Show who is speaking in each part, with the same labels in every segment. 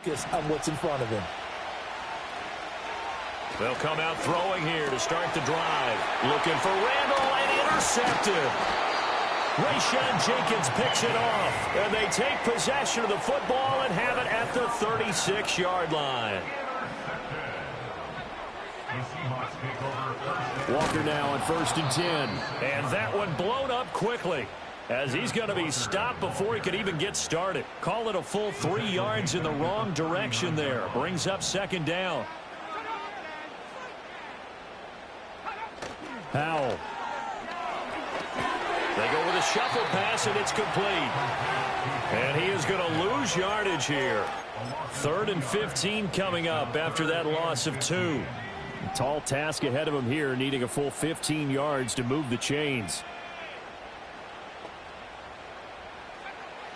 Speaker 1: focus on what's in front of him.
Speaker 2: They'll come out throwing here to start the drive. Looking for Randall and intercepted. Rayshon Jenkins picks it off. And they take possession of the football and have it at the 36-yard line. Walker now on 1st and 10. And that one blown up quickly, as he's going to be stopped before he could even get started. Call it a full 3 yards in the wrong direction there. Brings up 2nd down. Howell. They go with a shuffle pass, and it's complete. And he is going to lose yardage here. 3rd and 15 coming up after that loss of 2. A tall task ahead of him here, needing a full 15 yards to move the chains.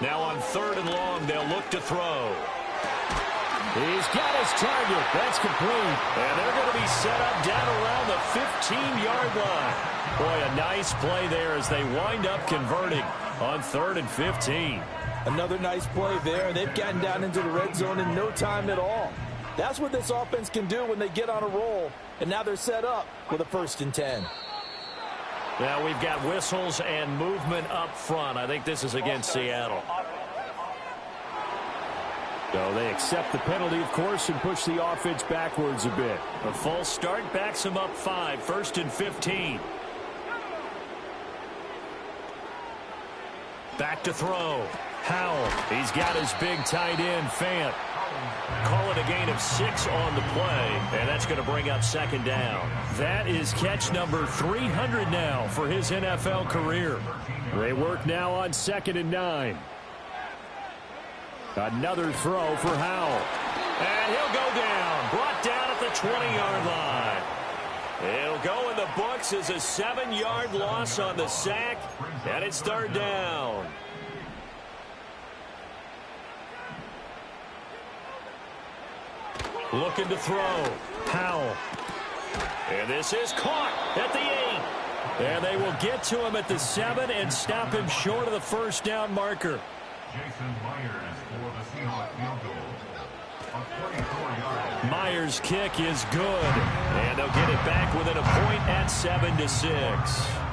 Speaker 2: Now on 3rd and long, they'll look to throw. He's got his target. That's complete. And they're going to be set up down around the 15-yard line. Boy, a nice play there as they wind up converting on 3rd and 15.
Speaker 1: Another nice play there. They've gotten down into the red zone in no time at all. That's what this offense can do when they get on a roll. And now they're set up with a 1st and 10.
Speaker 2: Now we've got whistles and movement up front. I think this is against Seattle. So they accept the penalty, of course, and push the offense backwards a bit. A false start backs them up 5, 1st and 15. Back to throw. Howell. He's got his big tight end, Fant. Call it a gain of 6 on the play, and that's going to bring up 2nd down. That is catch number 300 now for his NFL career. They work now on 2nd and 9. Another throw for Howell. And he'll go down. Brought down at the 20-yard line. It'll go in the books as a 7-yard loss on the sack. And it's 3rd down. Looking to throw. Howell. And this is caught at the 8. And they will get to him at the 7 and stop him short of the 1st down marker.
Speaker 3: Jason Myers for the Seahawks field goal. A 24-yard.
Speaker 2: Myers' kick is good. And they'll get it back within a point at 7-6.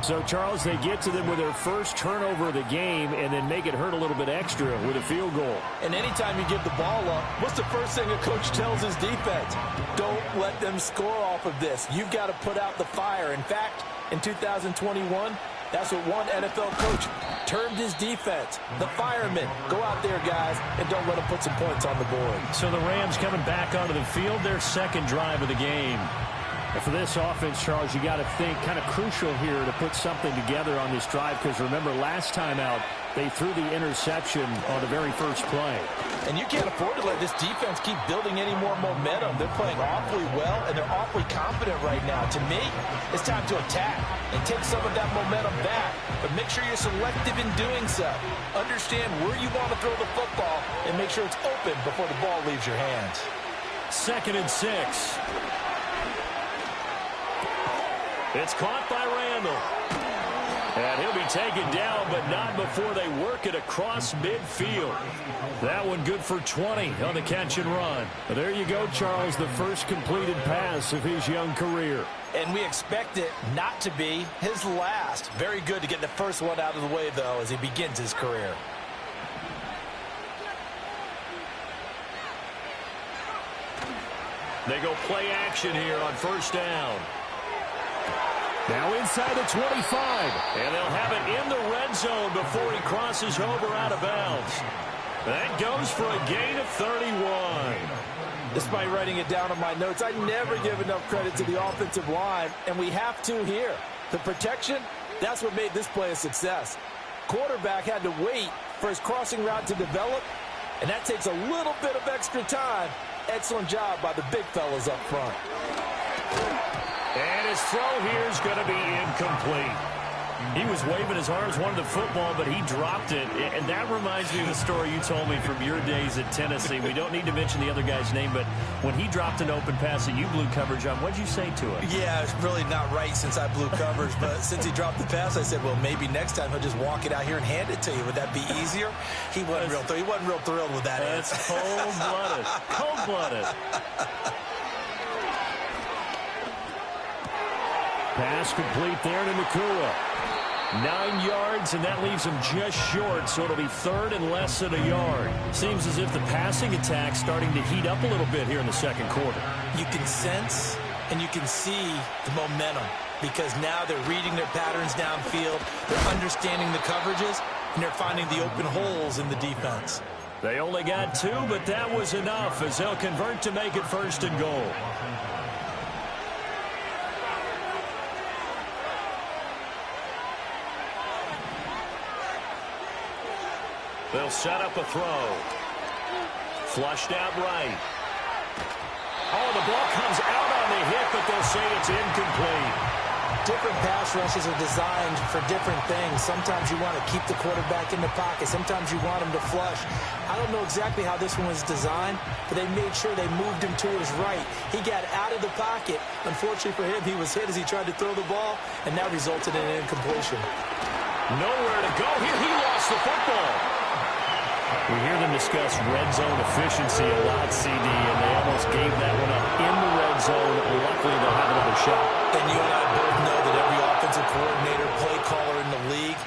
Speaker 2: So, Charles, they get to them with their first turnover of the game and then make it hurt a little bit extra with a field goal.
Speaker 1: And anytime you give the ball up, what's the first thing a coach tells his defense? Don't let them score off of this. You've got to put out the fire. In fact, in 2021, that's what one NFL coach termed his defense. The firemen. Go out there, guys, and don't let them put some points on the board.
Speaker 2: So the Rams coming back onto the field, their 2nd drive of the game. And for this offense, Charles, you got to think kind of crucial here to put something together on this drive, because remember, last time out, they threw the interception on the very first play.
Speaker 1: And you can't afford to let this defense keep building any more momentum. They're playing awfully well, and they're awfully confident right now. To me, it's time to attack and take some of that momentum back. But make sure you're selective in doing so. Understand where you want to throw the football and make sure it's open before the ball leaves your hands.
Speaker 2: 2nd and 6. It's caught by Randall. And he'll be taken down, but not before they work it across midfield. That one good for 20 on the catch and run. But there you go, Charles, the first completed pass of his young career.
Speaker 1: And we expect it not to be his last. Very good to get the first one out of the way, though, as he begins his career.
Speaker 2: They go play action here on 1st down. Now inside the 25. And they'll have it in the red zone before he crosses over out of bounds. That goes for a gain of 31.
Speaker 1: Despite writing it down on my notes, I never give enough credit to the offensive line, and we have to here. The protection, that's what made this play a success. Quarterback had to wait for his crossing route to develop, and that takes a little bit of extra time. Excellent job by the big fellas up front.
Speaker 2: And his throw here is going to be incomplete. He was waving his arms, wanted the football, but he dropped it. And that reminds me of the story you told me from your days at Tennessee. We don't need to mention the other guy's name, but when he dropped an open pass that you blew coverage on, what'd you say to him?
Speaker 1: Yeah, it's really not right since I blew coverage, but since he dropped the pass, I said, well, maybe next time he'll just walk it out here and hand it to you. Would that be easier? He wasn't real thrilled with that
Speaker 2: answer. That's cold-blooded. Cold-blooded. Pass complete there to Nakua. 9 yards, and that leaves him just short, so it'll be third and less than a yard. Seems as if the passing attack's starting to heat up a little bit here in the second quarter.
Speaker 1: You can sense and you can see the momentum because now they're reading their patterns downfield, they're understanding the coverages, and they're finding the open holes in the defense.
Speaker 2: They only got 2, but that was enough as they'll convert to make it first and goal. They'll set up a throw. Flushed out right. Oh, the ball comes out on the hit, but they'll say it's incomplete.
Speaker 1: Different pass rushes are designed for different things. Sometimes you want to keep the quarterback in the pocket. Sometimes you want him to flush. I don't know exactly how this one was designed, but they made sure they moved him to his right. He got out of the pocket. Unfortunately for him, he was hit as he tried to throw the ball, and that resulted in an incompletion.
Speaker 2: Nowhere to go here. He lost the football. We hear them discuss red zone efficiency a lot, CD, and they almost gave that one up in the red zone. Luckily, they'll have another shot.
Speaker 1: And you and I both know that every offensive coordinator, play caller in the league,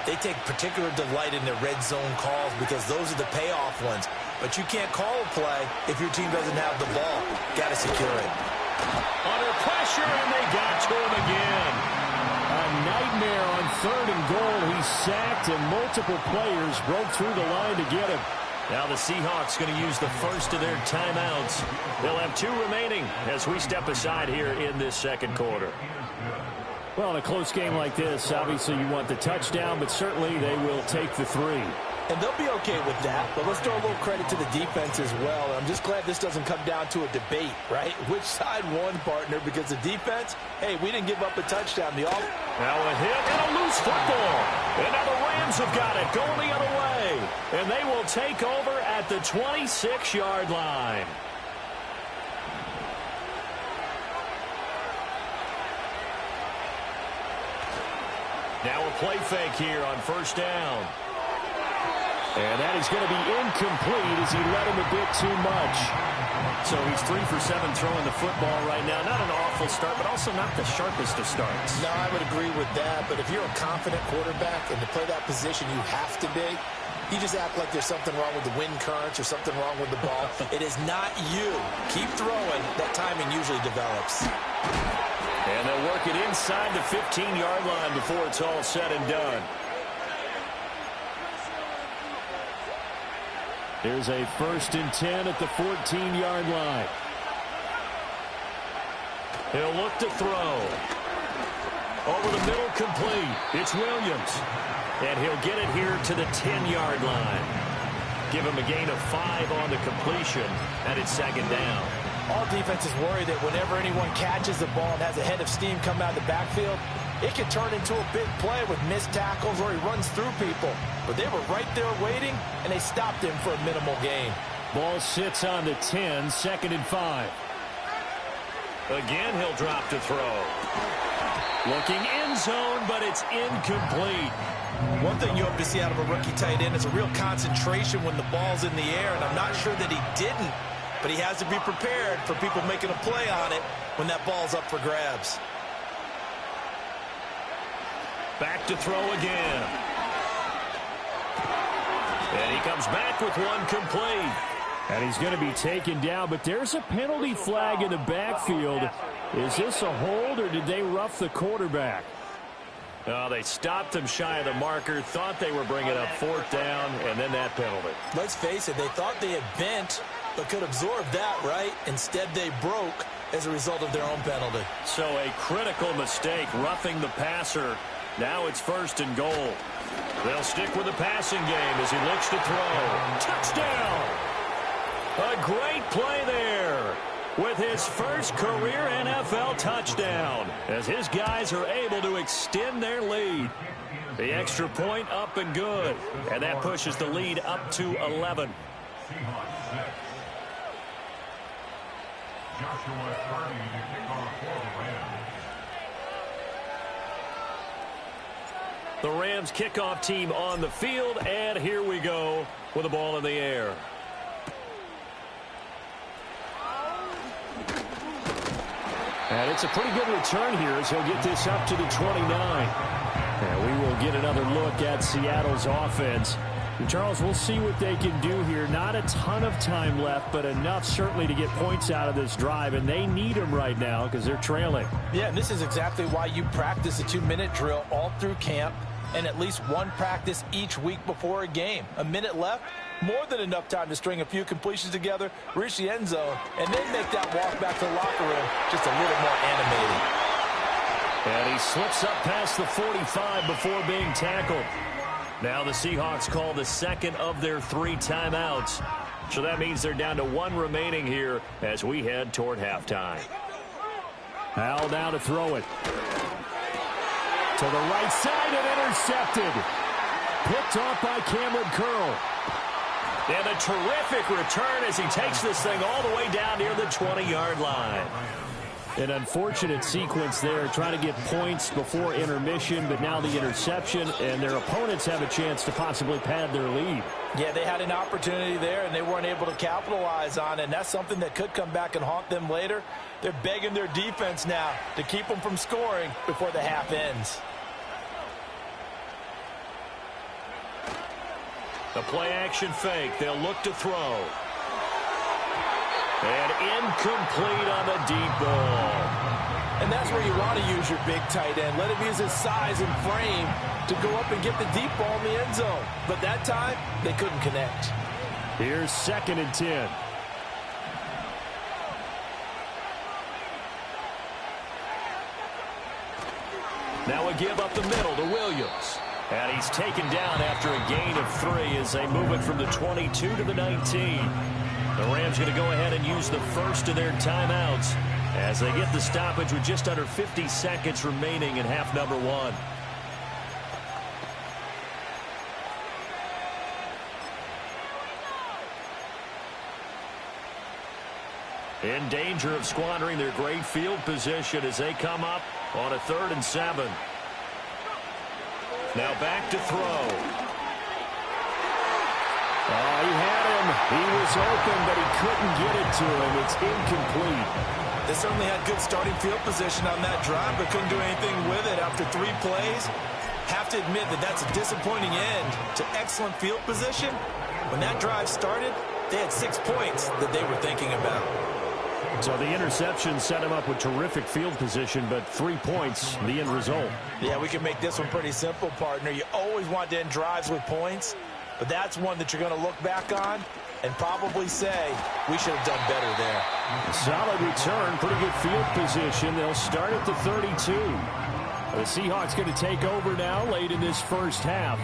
Speaker 1: they take particular delight in their red zone calls because those are the payoff ones. But you can't call a play if your team doesn't have the ball. Got to secure it.
Speaker 2: Under pressure, and they got to him again. A nightmare on third and goal. He's sacked, and multiple players broke through the line to get him. Now the Seahawks going to use the first of their timeouts. They'll have 2 remaining as we step aside here in this second quarter. Well, in a close game like this, obviously you want the touchdown, but certainly they will take the 3.
Speaker 1: And they'll be okay with that, but let's throw a little credit to the defense as well. I'm just glad this doesn't come down to a debate, right? Which side won, partner? Because the defense, hey, we didn't give up a touchdown. The offense.
Speaker 2: Now a hit and a loose football. And now the Rams have got it going the other way. And they will take over at the 26-yard line. Now a play fake here on first down. And that is going to be incomplete as he led him a bit too much. So he's 3 for 7 throwing the football right now. Not an awful start, but also not the sharpest of starts.
Speaker 1: No, I would agree with that. But if you're a confident quarterback and to play that position you have to be, you just act like there's something wrong with the wind currents or something wrong with the ball. It is not you. Keep throwing. That timing usually develops.
Speaker 2: And they'll work it inside the 15-yard line before it's all said and done. There's a 1st and 10 at the 14-yard line. He'll look to throw. Over the middle, complete. It's Williams. And he'll get it here to the 10-yard line. Give him a gain of 5 on the completion, and it's second down.
Speaker 1: All defenses worry that whenever anyone catches the ball and has a head of steam come out of the backfield, it can turn into a big play with missed tackles or he runs through people. But they were right there waiting, and they stopped him for a minimal gain.
Speaker 2: Ball sits on the 10, 2nd and 5. Again, he'll drop to throw. Looking end zone, but it's incomplete.
Speaker 1: One thing you hope to see out of a rookie tight end is a real concentration when the ball's in the air, and I'm not sure that he didn't, but he has to be prepared for people making a play on it when that ball's up for grabs.
Speaker 2: Back to throw again. And he comes back with one complete. And he's going to be taken down, but there's a penalty flag in the backfield. Is this a hold, or did they rough the quarterback? They stopped him shy of the marker, thought they were bringing up 4th down, and then that penalty.
Speaker 1: Let's face it, they thought they had bent, but could absorb that, right? Instead, they broke as a result of their own penalty.
Speaker 2: So a critical mistake, roughing the passer. Now it's 1st and goal. They'll stick with the passing game as he looks to throw. Touchdown! A great play there. with his first career NFL touchdown as his guys are able to extend their lead. The extra point up and good, and that pushes the lead up to 11.
Speaker 3: Seahawks 6. Joshua Purdy to kick off for the Rams.
Speaker 2: The Rams kickoff team on the field, and here we go with the ball in the air. And it's a pretty good return here as he'll get this up to the 29. And we will get another look at Seattle's offense. And Charles, we'll see what they can do here. Not a ton of time left, but enough certainly to get points out of this drive. And they need them right now because they're trailing.
Speaker 1: Yeah, and this is exactly why you practice a 2-minute drill all through camp and at least one practice each week before a game. A minute left, more than enough time to string a few completions together, reach the end zone, and then make that walk back to the locker room just a little more animated.
Speaker 2: And he slips up past the 45 before being tackled. Now the Seahawks call the second of their 3 timeouts. So that means they're down to 1 remaining here as we head toward halftime. Howell now to throw it. To the right side and intercepted. Picked off by Cameron Curl. And a terrific return as he takes this thing all the way down near the 20-yard line. An unfortunate sequence there, trying to get points before intermission, but now the interception, and their opponents have a chance to possibly pad their lead.
Speaker 1: Yeah, they had an opportunity there, and they weren't able to capitalize on it, and that's something that could come back and haunt them later. They're begging their defense now to keep them from scoring before the half ends.
Speaker 2: The play-action fake. They'll look to throw. And incomplete on the deep ball.
Speaker 1: And that's where you want to use your big tight end. Let him use his size and frame to go up and get the deep ball in the end zone. But that time, they couldn't connect.
Speaker 2: Here's 2nd and 10. Now a give up the middle to Williams. And he's taken down after a gain of 3 as they move it from the 22 to the 19. The Rams going to go ahead and use the first of their timeouts as they get the stoppage with just under 50 seconds remaining in half number 1. In danger of squandering their great field position as they come up on a 3rd and 7. Now back to throw. Oh, he had him. He was open, but he couldn't get it to him. It's incomplete.
Speaker 1: They certainly had good starting field position on that drive, but couldn't do anything with it after 3 plays. Have to admit that that's a disappointing end to excellent field position. When that drive started, they had 6 points that they were thinking about.
Speaker 2: So the interception set him up with terrific field position, but 3 points, the end result.
Speaker 1: Yeah, we can make this one pretty simple, partner. You always want to end drives with points, but that's one that you're going to look back on and probably say, we should have done better there.
Speaker 2: A solid return, pretty good field position. They'll start at the 32. The Seahawks going to take over now late in this first half.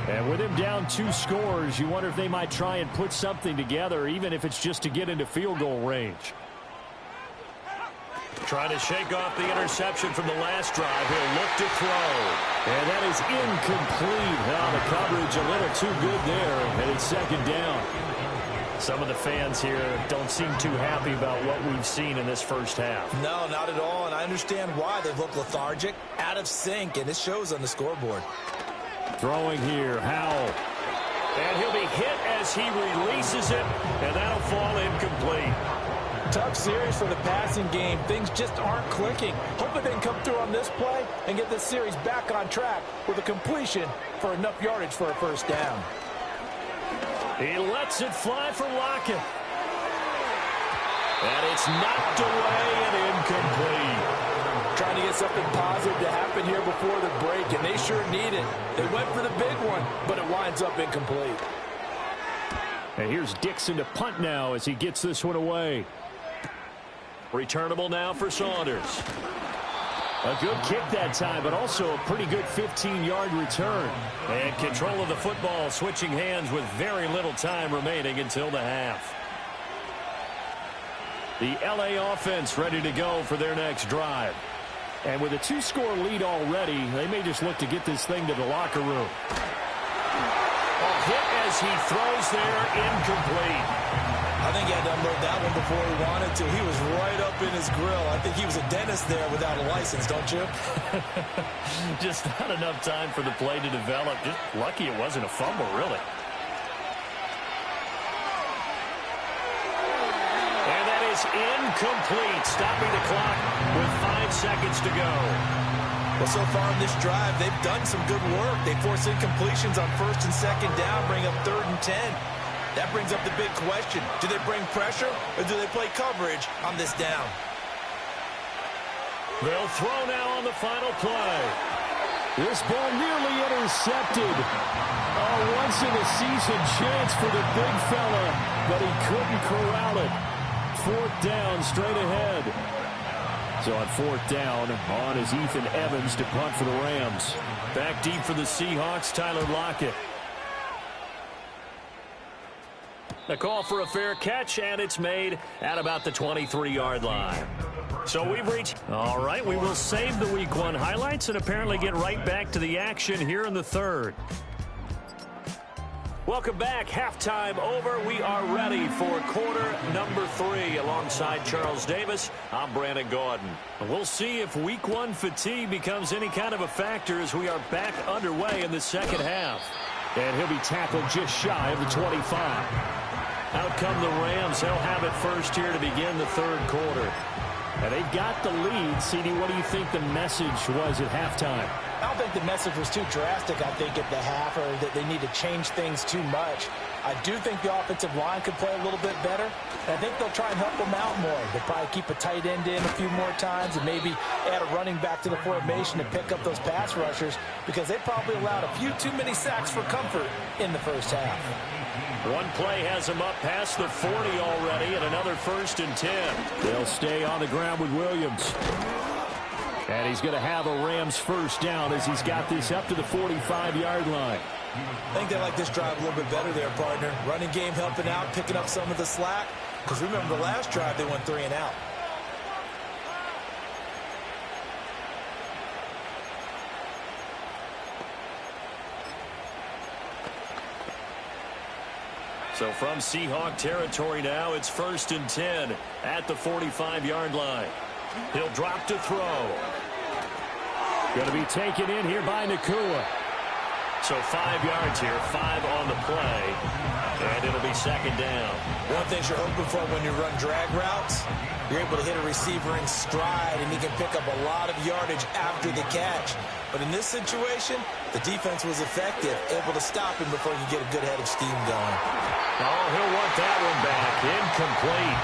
Speaker 2: And with him down 2 scores, you wonder if they might try and put something together, even if it's just to get into field goal range. Trying to shake off the interception from the last drive. He'll look to throw. And that is incomplete. Now the coverage a little too good there, and it's 2nd down. Some of the fans here don't seem too happy about what we've seen in this first half.
Speaker 1: No, not at all, and I understand why. They look lethargic, out of sync, and it shows on the scoreboard.
Speaker 2: Throwing here, Howell. And he'll be hit as he releases it, and that'll fall incomplete.
Speaker 1: Tough series for the passing game. Things just aren't clicking. Hoping they can come through on this play and get this series back on track with a completion for enough yardage for a first down.
Speaker 2: He lets it fly for Lockett. And it's knocked away and incomplete.
Speaker 1: Trying to get something positive to happen here before the break, and they sure need it. They went for the big one, but it winds up incomplete.
Speaker 2: And here's Dixon to punt now as he gets this one away. Returnable now for Saunders. A good kick that time, but also a pretty good 15-yard return. And control of the football switching hands with very little time remaining until the half. The LA offense ready to go for their next drive.
Speaker 4: And with a 2-score lead already, they may just look to get this thing to the locker room.
Speaker 2: Hit as he throws there, incomplete.
Speaker 1: I think he had to unload that one before he wanted to. He was right up in his grill. I think he was a dentist there without a license, don't you?
Speaker 2: Just not enough time for the play to develop. Just lucky it wasn't a fumble, really. And that is incomplete, stopping the clock with 5 seconds to go.
Speaker 1: Well, so far in this drive, they've done some good work. They force incompletions on 1st and 2nd down, bring up 3rd and 10. That brings up the big question. Do they bring pressure or do they play coverage on this down?
Speaker 2: They'll throw now on the final play.
Speaker 4: This ball nearly intercepted. A once-in-a-season chance for the big fella, but he couldn't corral it. 4th down, straight ahead. So on 4th down, on is Ethan Evans to punt for the Rams.
Speaker 2: Back deep for the Seahawks, Tyler Lockett. The call for a fair catch, and it's made at about the 23-yard line. So we've reached... All right, we will save the Week 1 highlights and apparently get right back to the action here in the 3rd. Welcome back. Halftime over. We are ready for quarter number 3. Alongside Charles Davis, I'm Brandon Gaudin. We'll see if Week 1 fatigue becomes any kind of a factor as we are back underway in the second half.
Speaker 4: And he'll be tackled just shy of the 25.
Speaker 2: Out come the Rams. They'll have it first here to begin the 3rd quarter.
Speaker 4: And they've got the lead. CD, what do you think the message was at halftime?
Speaker 1: I don't think the message was too drastic, I think, at the half, or that they need to change things too much. I do think the offensive line could play a little bit better, and I think they'll try and help them out more. They'll probably keep a tight end in a few more times and maybe add a running back to the formation to pick up those pass rushers because they probably allowed a few too many sacks for comfort in the first half.
Speaker 2: One play has him up past the 40 already, and another 1st and 10.
Speaker 4: They'll stay on the ground with Williams. And he's going to have a Rams 1st down as he's got this up to the 45-yard line.
Speaker 1: I think they like this drive a little bit better there, partner. Running game helping out, picking up some of the slack. Because remember the last drive, they went 3 and out.
Speaker 2: So from Seahawk territory now, it's 1st and 10 at the 45-yard line. He'll drop to throw.
Speaker 4: Going to be taken in here by Nakua.
Speaker 2: So 5 yards here, 5 on the play, and it'll be 2nd down.
Speaker 1: One thing you're hoping for when you run drag routes, you're able to hit a receiver in stride, and he can pick up a lot of yardage after the catch. But in this situation, the defense was effective, able to stop him before you get a good head of steam going.
Speaker 2: Oh, he'll want that one back. Incomplete.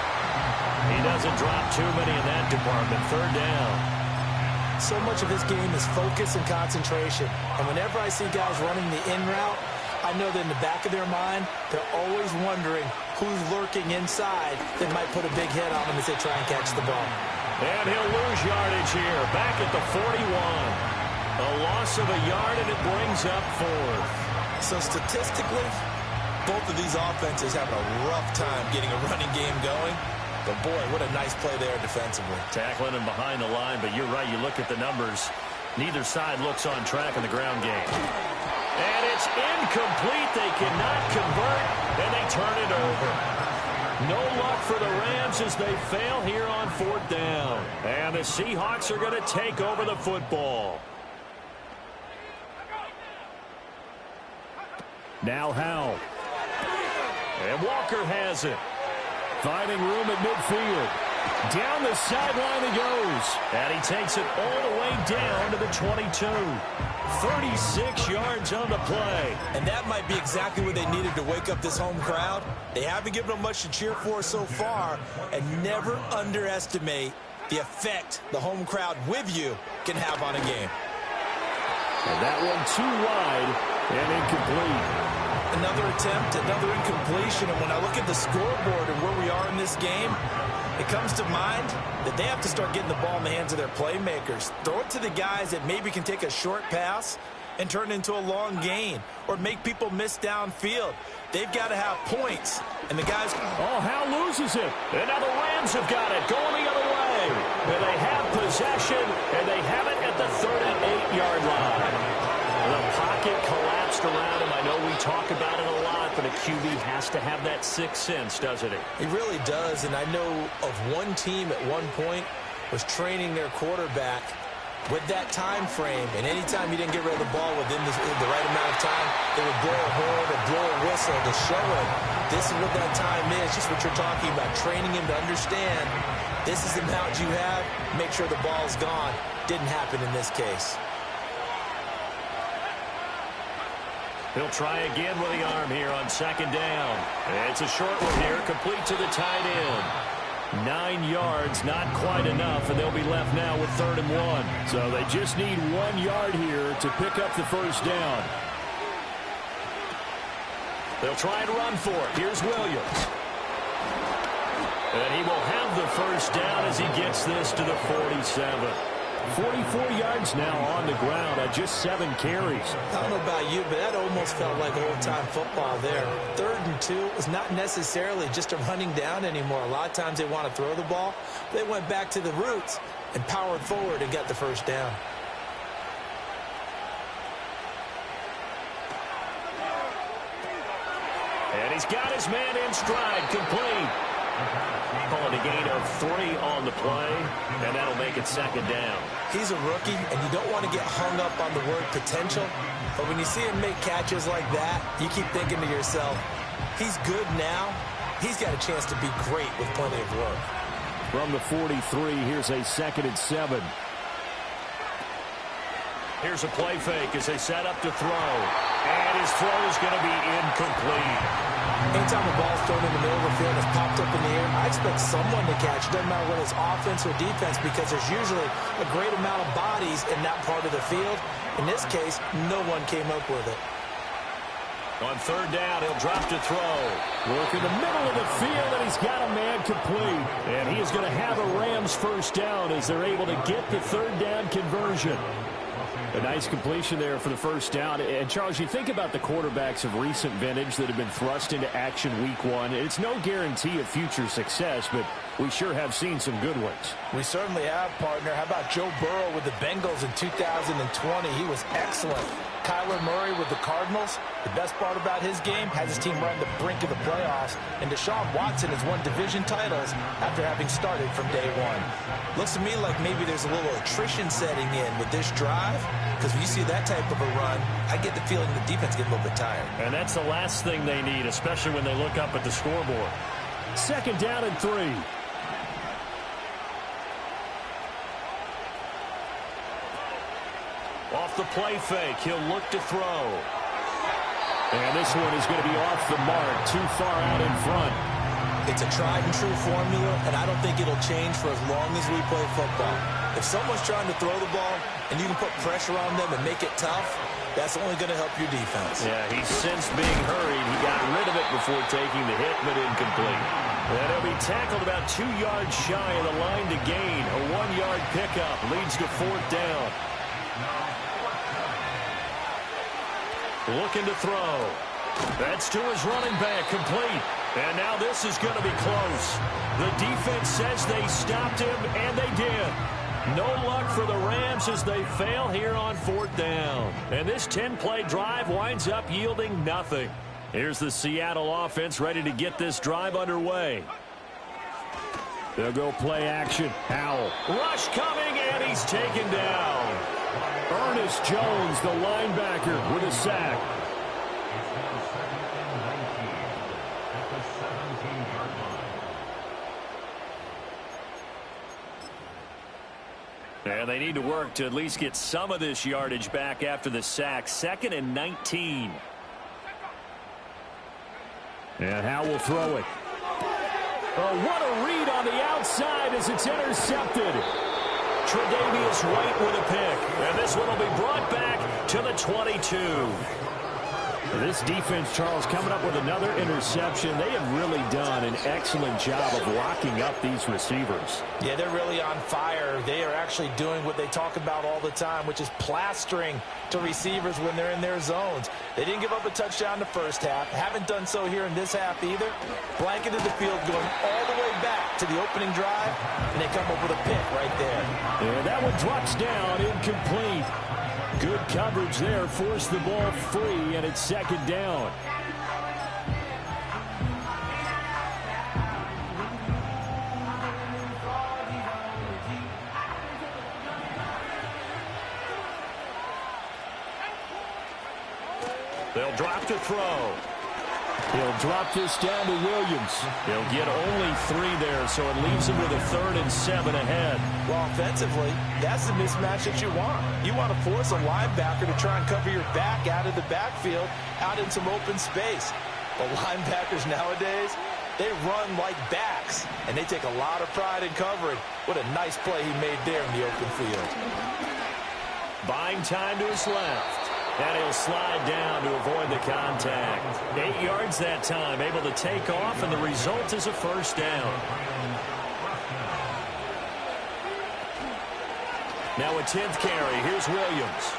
Speaker 2: He doesn't drop too many in that department. 3rd down.
Speaker 1: So much of his game is focus and concentration. And whenever I see guys running the in route, I know that in the back of their mind, they're always wondering who's lurking inside that might put a big hit on them as they try and catch the ball.
Speaker 2: And he'll lose yardage here, back at the 41. A loss of a yard, and it brings up 4th.
Speaker 1: So statistically, both of these offenses have a rough time getting a running game going. But, boy, what a nice play there defensively.
Speaker 2: Tackling him behind the line, but you're right. You look at the numbers. Neither side looks on track in the ground game. And it's incomplete. They cannot convert, and they turn it over. No luck for the Rams as they fail here on 4th down. And the Seahawks are going to take over the football.
Speaker 4: Now Howell.
Speaker 2: And Walker has it.
Speaker 4: Finding room at midfield. Down the sideline he goes.
Speaker 2: And he takes it all the way down to the 22. 36 yards on the play.
Speaker 1: And that might be exactly what they needed to wake up this home crowd. They haven't given them much to cheer for so far. And never underestimate the effect the home crowd with you can have on a game.
Speaker 4: And that one too wide and incomplete.
Speaker 1: Another attempt, another incompletion. And when I look at the scoreboard and where we are in this game, it comes to mind that they have to start getting the ball in the hands of their playmakers. Throw it to the guys that maybe can take a short pass and turn it into a long gain or make people miss downfield. They've got to have points. And the guys...
Speaker 2: Oh, Hal loses it. And now the Rams have got it going the other way. And they have possession, and they have it at the 38-yard line. The pocket collapsed around him. I know we talk about it a lot, but a QB has to have that sixth sense, doesn't he?
Speaker 1: He really does, and I know of one team at one point was training their quarterback with that time frame, and anytime he didn't get rid of the ball within the right amount of time, they would blow a horn or blow a whistle to show him this is what that time is, just what you're talking about, training him to understand this is the amount you have, make sure the ball's gone. Didn't happen in this case.
Speaker 2: He'll try again with the arm here on second down. It's a short one here, complete to the tight end. 9 yards, not quite enough, and they'll be left now with 3rd and 1.
Speaker 4: So they just need 1 yard here to pick up the first down.
Speaker 2: They'll try and run for it. Here's Williams. And he will have the first down as he gets this to the 47.
Speaker 4: 44 yards now on the ground at just 7 carries.
Speaker 1: I don't know about you, but that almost felt like old-time football there. 3rd and 2 is not necessarily just a running down anymore. A lot of times they want to throw the ball. They went back to the roots and powered forward and got the first down.
Speaker 2: And he's got his man in stride, complete. Calling a gain of 3 on the play, and that'll make it 2nd down.
Speaker 1: He's a rookie, and you don't want to get hung up on the word potential, but when you see him make catches like that, you keep thinking to yourself, he's good now. He's got a chance to be great with plenty of work.
Speaker 4: From the 43, here's a 2nd and 7.
Speaker 2: Here's a play fake as they set up to throw. And his throw is going to be incomplete.
Speaker 1: Anytime a ball's thrown in the middle of the field, it's popped up in the air, I expect someone to catch. It doesn't matter whether it's offense or defense, because there's usually a great amount of bodies in that part of the field. In this case, no one came up with it.
Speaker 2: On 3rd down, he'll drop to throw.
Speaker 4: Work in the middle of the field, and he's got a man complete. And he is going to have a Rams first down as they're able to get the 3rd down conversion. A nice completion there for the first down. And, Charles, you think about the quarterbacks of recent vintage that have been thrust into action week 1. It's no guarantee of future success, but we sure have seen some good ones.
Speaker 1: We certainly have, partner. How about Joe Burrow with the Bengals in 2020? He was excellent. Kyler Murray with the Cardinals. The best part about his game, has his team run the brink of the playoffs. And Deshaun Watson has won division titles after having started from day 1. Looks to me like maybe there's a little attrition setting in with this drive, because when you see that type of a run, I get the feeling the defense gets a little bit tired.
Speaker 2: And that's the last thing they need, especially when they look up at the scoreboard.
Speaker 4: 2nd down and 3.
Speaker 2: Off the play fake, he'll look to throw.
Speaker 4: And this one is going to be off the mark, too far out in front.
Speaker 1: It's a tried-and-true formula, and I don't think it'll change for as long as we play football. If someone's trying to throw the ball and you can put pressure on them and make it tough, that's only going to help your defense.
Speaker 2: Yeah, he sensed being hurried. He got rid of it before taking the hit, but incomplete. And he'll be tackled about 2 yards shy of the line to gain. A 1-yard pickup leads to 4th down. Looking to throw. That's to his running back, complete. And now this is going to be close. The defense says they stopped him, and they did. No luck for the Rams as they fail here on 4th down. And this 10-play drive winds up yielding nothing. Here's the Seattle offense ready to get this drive underway.
Speaker 4: They'll go play action. Howell.
Speaker 2: Rush coming, and he's taken down.
Speaker 4: Ernest Jones, the linebacker, with a sack.
Speaker 2: And they need to work to at least get some of this yardage back after the sack. 2nd and 19.
Speaker 4: And Howell will throw it. Oh, what a read on the outside as it's intercepted.
Speaker 2: Tre'Davious White with a pick. And this one will be brought back to the 22.
Speaker 4: This defense, Charles, coming up with another interception. They have really done an excellent job of locking up these receivers.
Speaker 1: Yeah, they're really on fire. They are actually doing what they talk about all the time, which is plastering to receivers when they're in their zones. They didn't give up a touchdown the first half. Haven't done so here in this half either. Blanketed the field going all the way back to the opening drive, and they come up with a pick right there.
Speaker 4: And that one drops down, incomplete. Good coverage there, forced the ball free, and it's second down.
Speaker 2: They'll drop to throw.
Speaker 4: He'll drop this down to Williams.
Speaker 2: He'll get only 3 there, so it leaves him with a 3rd and 7 ahead.
Speaker 1: Well, offensively, that's the mismatch that you want. You want to force a linebacker to try and cover your back out of the backfield, out in some open space. The linebackers nowadays, they run like backs, and they take a lot of pride in covering. What a nice play he made there in the open field.
Speaker 2: Buying time to his left. And he'll slide down to avoid the contact. 8 yards that time, able to take off, and the result is a first down. Now a 10th carry. Here's Williams.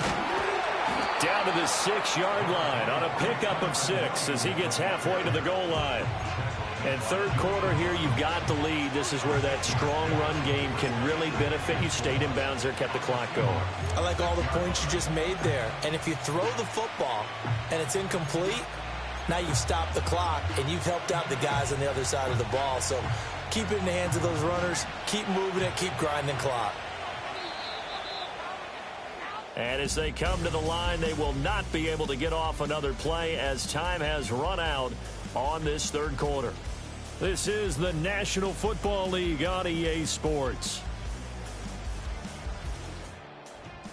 Speaker 2: Down to the 6-yard line on a pickup of 6 as he gets halfway to the goal line. And third quarter here, you've got the lead. This is where that strong run game can really benefit you. Stayed in bounds there, kept the clock going.
Speaker 1: I like all the points you just made there. And if you throw the football and it's incomplete, now you've stopped the clock and you've helped out the guys on the other side of the ball. So keep it in the hands of those runners. Keep moving it. Keep grinding clock.
Speaker 2: And as they come to the line, they will not be able to get off another play as time has run out on this third quarter.
Speaker 4: This is the National Football League on EA Sports.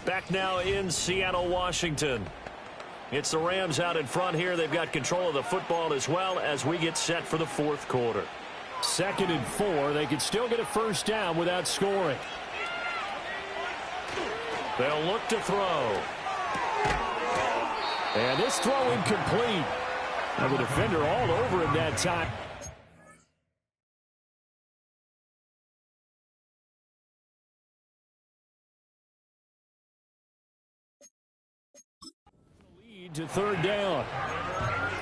Speaker 2: Back now in Seattle, Washington. It's the Rams out in front here. They've got control of the football as well as we get set for the fourth quarter.
Speaker 4: 2nd and 4. They could still get a first down without scoring.
Speaker 2: They'll look to throw.
Speaker 4: And this throw incomplete. And the defender all over him that time. Lead to 3rd down.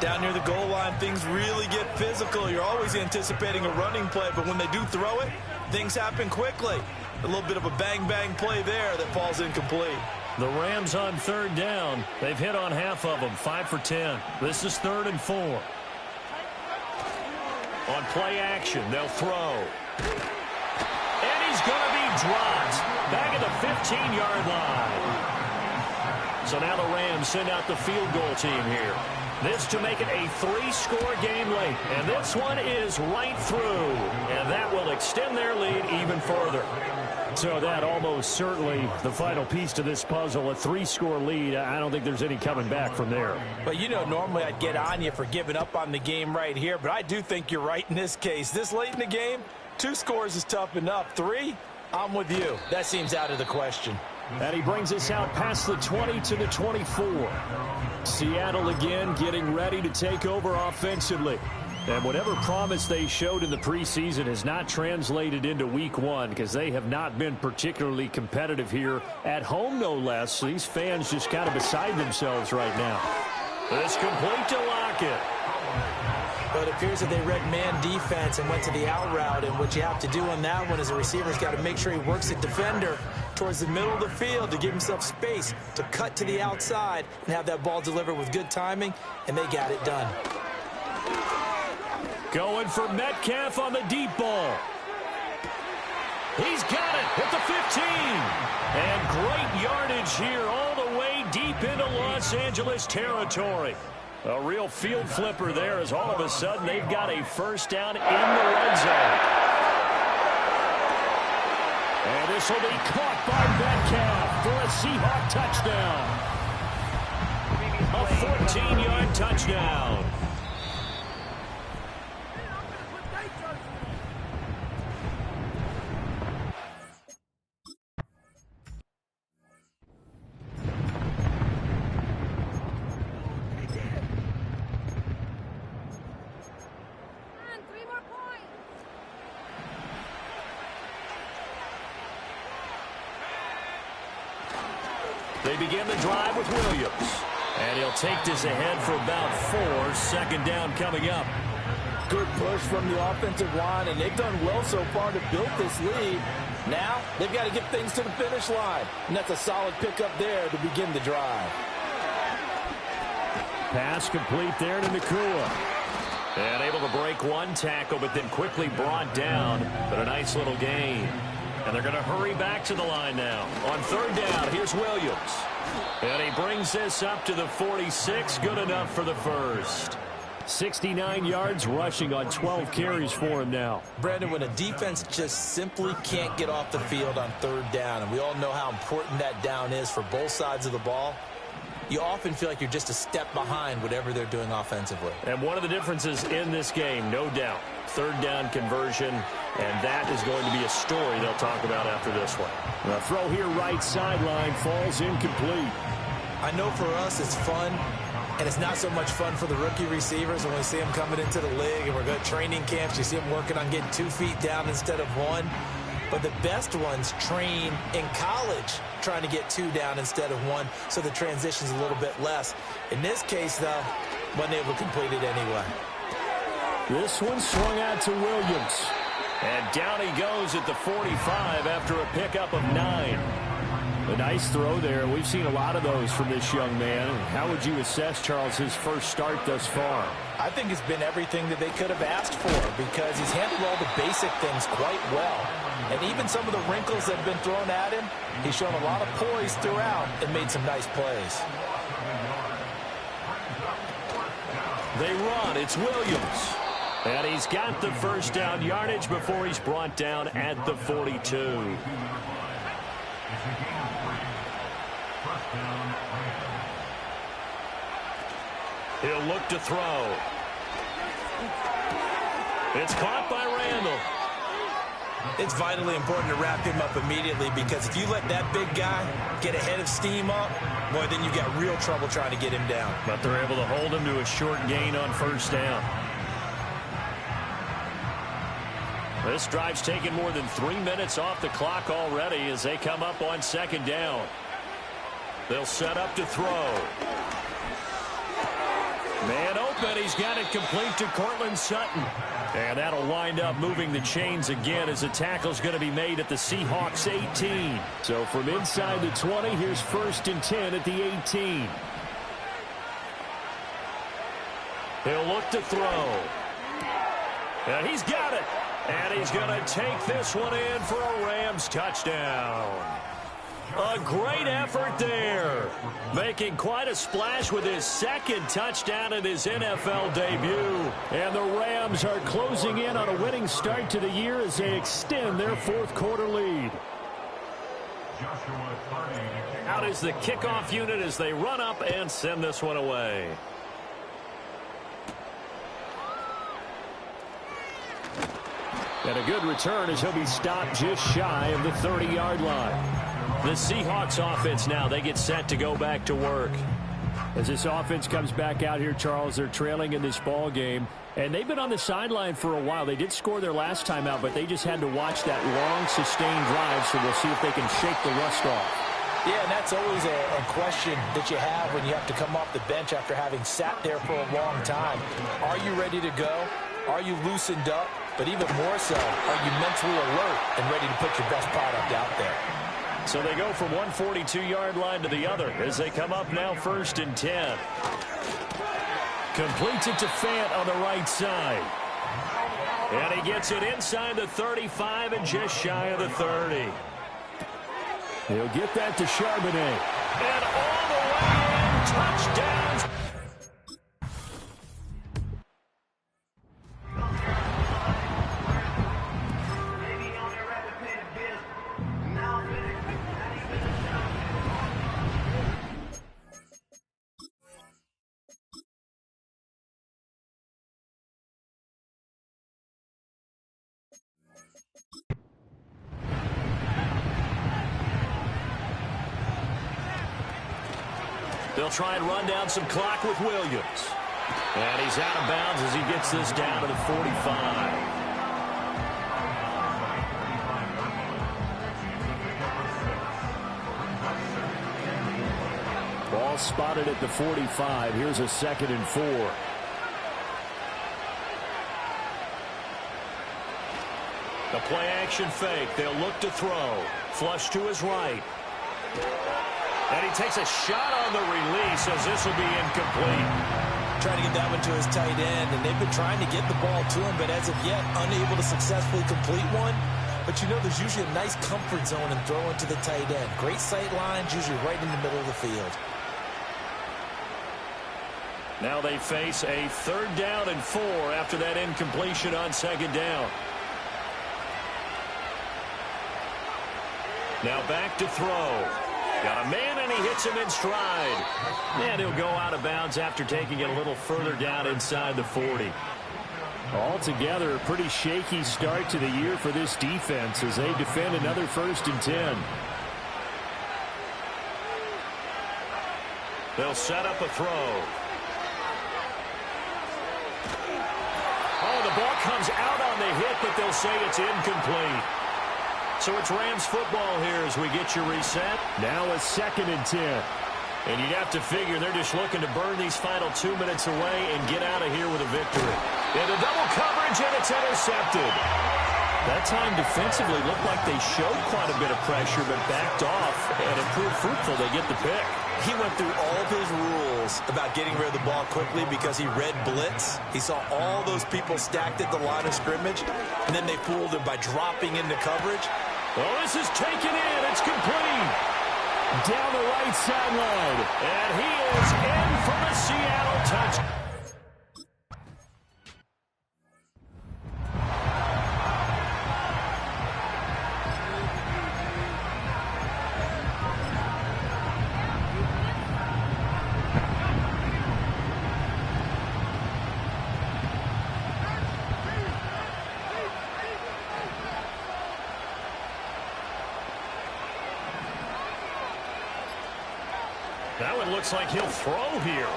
Speaker 1: Down near the goal line, things really get physical. You're always anticipating a running play, but when they do throw it, things happen quickly. A little bit of a bang-bang play there that falls incomplete.
Speaker 2: The Rams on 3rd down. They've hit on half of them, 5 for 10. This is 3rd and 4. On play action, they'll throw. And he's going to be dropped back at the 15-yard line. So now the Rams send out the field goal team here. This to make it a 3-score game late. And this one is right through. And that will extend their lead even further.
Speaker 4: So that almost certainly the final piece to this puzzle, a 3-score lead. I don't think there's any coming back from there.
Speaker 1: But, you know, normally I'd get on you for giving up on the game right here, but I do think you're right in this case. This late in the game, 2 scores is tough enough. 3, I'm with you. That seems out of the question.
Speaker 4: And he brings us out past the 20 to the 24. Seattle again getting ready to take over offensively. And whatever promise they showed in the preseason has not translated into week 1 because they have not been particularly competitive here at home, no less. So these fans just kind of beside themselves right now.
Speaker 2: It's complete to Lockett.
Speaker 1: But it appears that they read man defense and went to the out route. And what you have to do on that one is the receiver's got to make sure he works the defender towards the middle of the field to give himself space to cut to the outside and have that ball delivered with good timing. And they got it done.
Speaker 4: Going for Metcalf on the deep ball.
Speaker 2: He's got it at the 15. And great yardage here all the way deep into Los Angeles territory. A real field flipper there as all of a sudden they've got a first down in the red zone.
Speaker 4: And this will be caught by Metcalf for a Seahawk touchdown.
Speaker 2: A 14-yard touchdown. They begin the drive with Williams. And he'll take this ahead for about 4. Second down coming up.
Speaker 1: Good push from the offensive line, and they've done well so far to build this lead. Now, they've got to get things to the finish line, and that's a solid pickup there to begin the drive.
Speaker 4: Pass complete there to Nakua.
Speaker 2: And able to break one tackle, but then quickly brought down. But a nice little gain. And they're going to hurry back to the line now. On third down, here's Williams. And he brings this up to the 46. Good enough for the first.
Speaker 4: 69 yards rushing on 12 carries for him now.
Speaker 1: Brandon, when a defense just simply can't get off the field on third down, and we all know how important that down is for both sides of the ball, you often feel like you're just a step behind whatever they're doing offensively.
Speaker 2: And one of the differences in this game, no doubt, third down conversion, and that is going to be a story they'll talk about after this one.
Speaker 4: The throw here right sideline falls incomplete.
Speaker 1: I know for us it's fun, and it's not so much fun for the rookie receivers when we see them coming into the league and we're going to training camps. You see them working on getting 2 feet down instead of 1. But the best ones train in college trying to get 2 down instead of 1, so the transition's a little bit less. In this case, though, wasn't able to complete it anyway.
Speaker 4: This one swung out to Williams.
Speaker 2: And down he goes at the 45 after a pickup of 9.
Speaker 4: A nice throw there. We've seen a lot of those from this young man. How would you assess, Charles, his first start thus far?
Speaker 1: I think it's been everything that they could have asked for because he's handled all the basic things quite well. And even some of the wrinkles that have been thrown at him, he's shown a lot of poise throughout and made some nice plays.
Speaker 2: They run. It's Williams. And he's got the first down yardage before he's brought down at the 42. He'll look to throw. It's caught by Randall.
Speaker 1: It's vitally important to wrap him up immediately because if you let that big guy get ahead of steam up, boy, then you've got real trouble trying to get him down.
Speaker 2: But they're able to hold him to a short gain on first down. This drive's taken more than 3 minutes off the clock already as they come up on second down. They'll set up to throw. Man open. He's got it complete to Cortland Sutton. And that'll wind up moving the chains again as the tackle's going to be made at the Seahawks 18.
Speaker 4: So from inside the 20, here's 1st and 10 at the 18.
Speaker 2: He'll look to throw. And he's got it. And he's going to take this one in for a Rams touchdown. A great effort there. Making quite a splash with his second touchdown in his NFL debut.
Speaker 4: And the Rams are closing in on a winning start to the year as they extend their 4th quarter lead.
Speaker 2: Out is the kickoff unit as they run up and send this one away.
Speaker 4: And a good return as he'll be stopped just shy of the 30-yard line.
Speaker 2: The Seahawks offense now, they get set to go back to work.
Speaker 4: As this offense comes back out here, Charles, they're trailing in this ball game. And they've been on the sideline for a while. They did score their last time out, but they just had to watch that long, sustained drive, so we'll see if they can shake the rust off.
Speaker 1: Yeah, and that's always a question that you have when you have to come off the bench after having sat there for a long time. Are you ready to go? Are you loosened up? But even more so, are you mentally alert and ready to put your best product out there?
Speaker 2: So they go from one 42-yard line to the other as they come up now 1st and 10. Completes it to Fant on the right side. And he gets it inside the 35 and just shy of the 30.
Speaker 4: He'll get that to Charbonnet.
Speaker 2: And all the way in, touchdown. They'll try and run down some clock with Williams. And he's out of bounds as he gets this down to the 45.
Speaker 4: Ball spotted at the 45. Here's a 2nd and 4.
Speaker 2: The play-action fake. They'll look to throw. Flush to his right. And he takes a shot on the release as this will be incomplete.
Speaker 1: Trying to get that one to his tight end, and they've been trying to get the ball to him, but as of yet, unable to successfully complete one. But you know there's usually a nice comfort zone in throwing to the tight end. Great sight lines, usually right in the middle of the field.
Speaker 2: Now they face a 3rd down and 4 after that incompletion on 2nd down. Now back to throw. Got a man, and he hits him in stride. And he'll go out of bounds after taking it a little further down inside the 40.
Speaker 4: Altogether, a pretty shaky start to the year for this defense as they defend another 1st and 10.
Speaker 2: They'll set up a throw. Oh, the ball comes out on the hit, but they'll say it's incomplete. So it's Rams football here as we get you reset.
Speaker 4: Now a 2nd and 10.
Speaker 2: And you'd have to figure they're just looking to burn these final 2 minutes away and get out of here with a victory. Into double coverage, and it's intercepted. That time defensively looked like they showed quite a bit of pressure, but backed off and improved fruitful. They get the pick.
Speaker 1: He went through all of his rules about getting rid of the ball quickly because he read blitz. He saw all those people stacked at the line of scrimmage, and then they fooled him by dropping into coverage.
Speaker 2: Well, this is taken in. It's complete.
Speaker 4: Down the right sideline.
Speaker 2: And he is in for the Seattle touchdown. Now it looks like he'll throw here.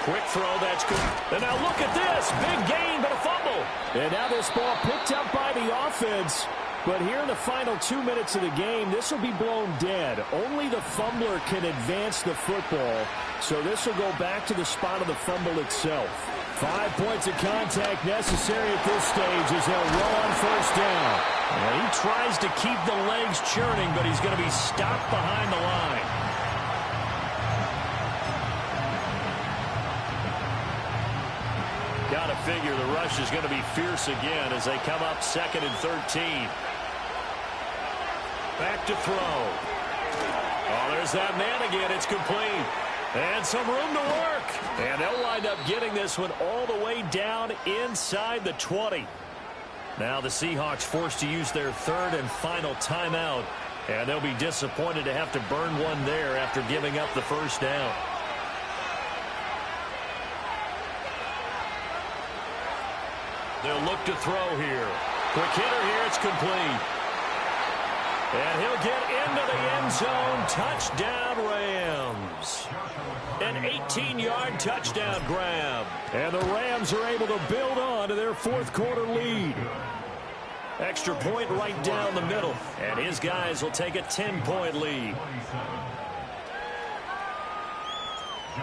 Speaker 2: Quick throw, that's good. And now look at this. Big gain, but a fumble.
Speaker 4: And now this ball picked up by the offense. But here in the final 2 minutes of the game, this will be blown dead. Only the fumbler can advance the football. So this will go back to the spot of the fumble itself. 5 points of contact necessary at this stage as they'll roll on 1st down.
Speaker 2: And he tries to keep the legs churning, but he's going to be stopped behind the line. Got to figure the rush is going to be fierce again as they come up 2nd and 13. Back to throw. Oh, there's that man again. It's complete. And some room to work. And they'll wind up getting this one all the way down inside the 20. Now the Seahawks forced to use their 3rd and final timeout. And they'll be disappointed to have to burn one there after giving up the 1st down. They'll look to throw here. Quick hitter here. It's complete. And he'll get into the end zone. Touchdown, Rams. An 18-yard touchdown grab.
Speaker 4: And the Rams are able to build on to their 4th quarter lead.
Speaker 2: Extra point right down the middle. And his guys will take a 10-point lead.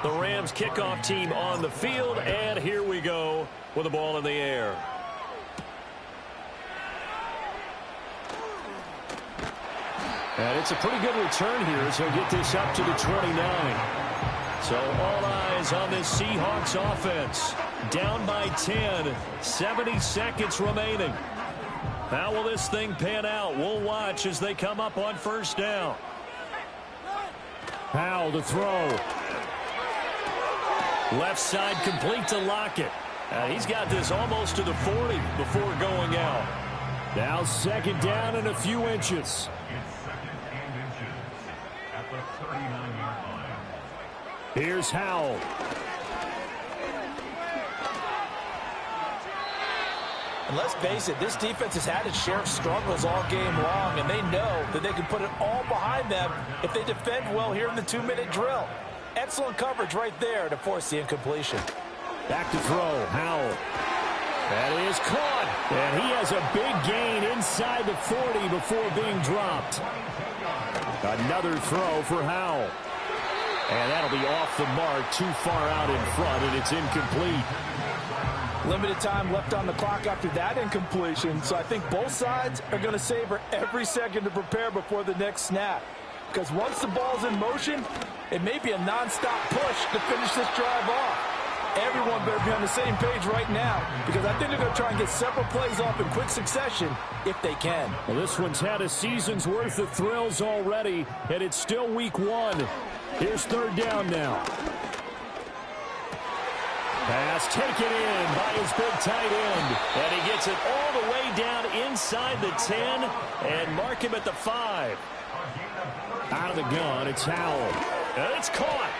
Speaker 2: The Rams kickoff team on the field. And here we go with the ball in the air.
Speaker 4: And it's a pretty good return here as he'll get this up to the 29.
Speaker 2: So all eyes on this Seahawks offense. Down by 10. 70 seconds remaining. How will this thing pan out? We'll watch as they come up on 1st down.
Speaker 4: Powell to throw.
Speaker 2: Left side complete to Lockett. He's got this almost to the 40 before going out.
Speaker 4: Now 2nd down and a few inches. Here's Howell.
Speaker 1: And let's face it, this defense has had its share of struggles all game long, and they know that they can put it all behind them if they defend well here in the 2-minute drill. Excellent coverage right there to force the incompletion.
Speaker 4: Back to throw, Howell. That is caught, and he has a big gain inside the 40 before being dropped. Another throw for Howell. And that'll be off the mark, too far out in front, and it's incomplete.
Speaker 1: Limited time left on the clock after that incompletion, so I think both sides are going to savor every second to prepare before the next snap. Because once the ball's in motion, it may be a nonstop push to finish this drive off. Everyone better be on the same page right now, because I think they're going to try and get several plays off in quick succession if they can.
Speaker 4: Well, this one's had a season's worth of thrills already, and it's still week 1. Here's third down now. Pass taken in by his big tight end.
Speaker 2: And he gets it all the way down inside the 10 and mark him at the 5.
Speaker 4: Out of the gun, it's Howell.
Speaker 2: And it's caught.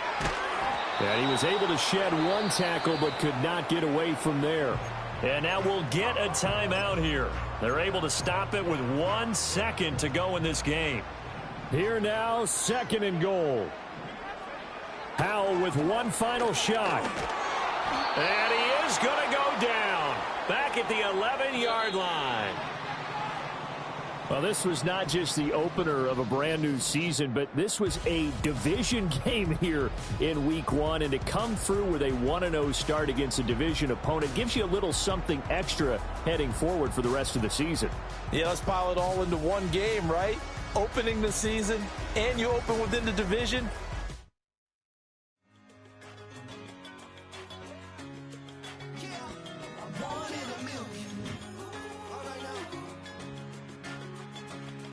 Speaker 4: And he was able to shed one tackle but could not get away from there.
Speaker 2: And now we'll get a timeout here. They're able to stop it with 1 second to go in this game.
Speaker 4: Here now, second and goal. Howell with one final shot.
Speaker 2: And he is going to go down. Back at the 11-yard line.
Speaker 4: Well, this was not just the opener of a brand new season, but this was a division game here in week 1. And to come through with a 1-0 start against a division opponent gives you a little something extra heading forward for the rest of the season.
Speaker 1: Yeah, let's pile it all into one game, right? Opening the season, and you open within the division.